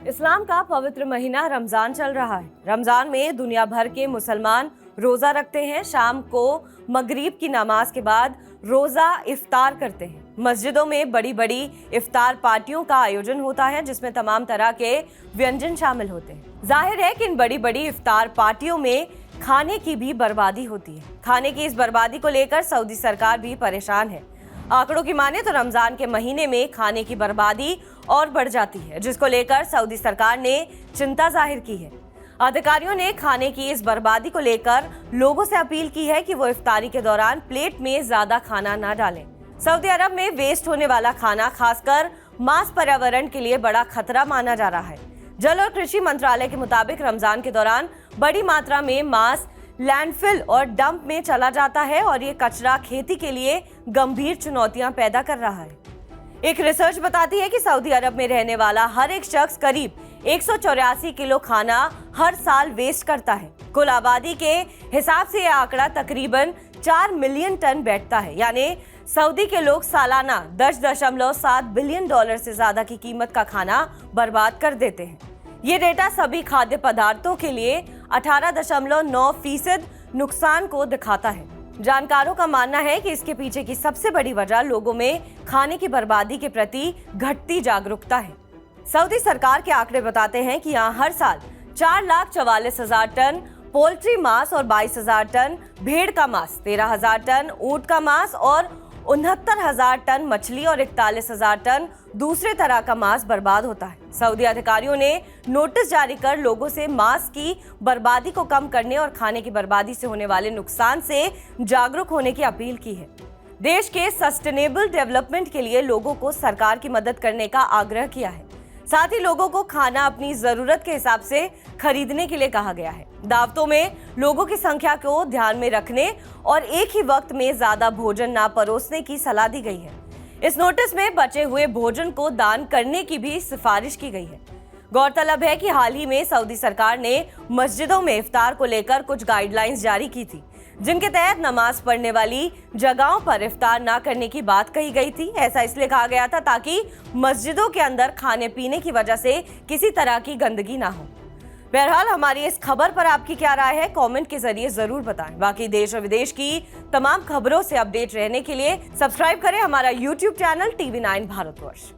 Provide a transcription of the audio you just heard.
इस्लाम का पवित्र महीना रमजान चल रहा है। रमजान में दुनिया भर के मुसलमान रोजा रखते हैं। शाम को मगरिब की नमाज के बाद रोजा इफ्तार करते हैं। मस्जिदों में बड़ी बड़ी इफ्तार पार्टियों का आयोजन होता है, जिसमें तमाम तरह के व्यंजन शामिल होते हैं। जाहिर है कि इन बड़ी बड़ी इफ्तार पार्टियों में खाने की भी बर्बादी होती है। खाने की इस बर्बादी को लेकर सऊदी सरकार भी परेशान है। आंकड़ों की माने तो रमजान के महीने में खाने की बर्बादी और बढ़ जाती है, जिसको लेकर सऊदी सरकार ने चिंता जाहिर की है। अधिकारियों ने खाने की इस बर्बादी को लेकर लोगों से अपील की है कि वो इफ्तारी के दौरान प्लेट में ज्यादा खाना न डालें। सऊदी अरब में वेस्ट होने वाला खाना खासकर मांस पर्यावरण के लिए बड़ा खतरा माना जा रहा है। जल और कृषि मंत्रालय के मुताबिक रमजान के दौरान बड़ी मात्रा में मांस लैंडफिल और डंप में चला जाता है और ये कचरा खेती के लिए गंभीर चुनौतियां पैदा कर रहा है। एक रिसर्च बताती है कि सऊदी अरब में रहने वाला हर एक शख्स करीब 184 किलो खाना हर साल वेस्ट करता है। कुल आबादी के हिसाब से यह आंकड़ा तकरीबन 4 मिलियन टन बैठता है। यानी सऊदी के लोग सालाना 10.7 बिलियन डॉलर से ज्यादा की कीमत का खाना बर्बाद कर देते हैं। ये डेटा सभी खाद्य पदार्थों के लिए 18.9% नुकसान को दिखाता है। जानकारों का मानना है कि इसके पीछे की सबसे बड़ी वजह लोगों में खाने की बर्बादी के प्रति घटती जागरूकता है। सऊदी सरकार के आंकड़े बताते हैं कि यहाँ हर साल 4,44,000 टन पोल्ट्री मांस और 22,000 टन भेड़ का मांस, 13,000 टन ऊंट का मांस और 69,000 टन मछली और 41,000 टन दूसरे तरह का मांस बर्बाद होता है। सऊदी अधिकारियों ने नोटिस जारी कर लोगों से मांस की बर्बादी को कम करने और खाने की बर्बादी से होने वाले नुकसान से जागरूक होने की अपील की है। देश के सस्टेनेबल डेवलपमेंट के लिए लोगों को सरकार की मदद करने का आग्रह किया है। साथ ही लोगों को खाना अपनी जरूरत के हिसाब से खरीदने के लिए कहा गया है। दावतों में लोगों की संख्या को ध्यान में रखने और एक ही वक्त में ज्यादा भोजन ना परोसने की सलाह दी गई है। इस नोटिस में बचे हुए भोजन को दान करने की भी सिफारिश की गई है। गौरतलब है कि हाल ही में सऊदी सरकार ने मस्जिदों में इफ्तार को लेकर कुछ गाइडलाइंस जारी की थी, जिनके तहत नमाज पढ़ने वाली जगहों पर इफ्तार ना करने की बात कही गई थी। ऐसा इसलिए कहा गया था ताकि मस्जिदों के अंदर खाने पीने की वजह से किसी तरह की गंदगी ना हो। बहरहाल हमारी इस खबर पर आपकी क्या राय है, कमेंट के जरिए जरूर बताएं। बाकी देश और विदेश की तमाम खबरों से अपडेट रहने के लिए सब्सक्राइब करें हमारा YouTube चैनल TV9 भारतवर्ष।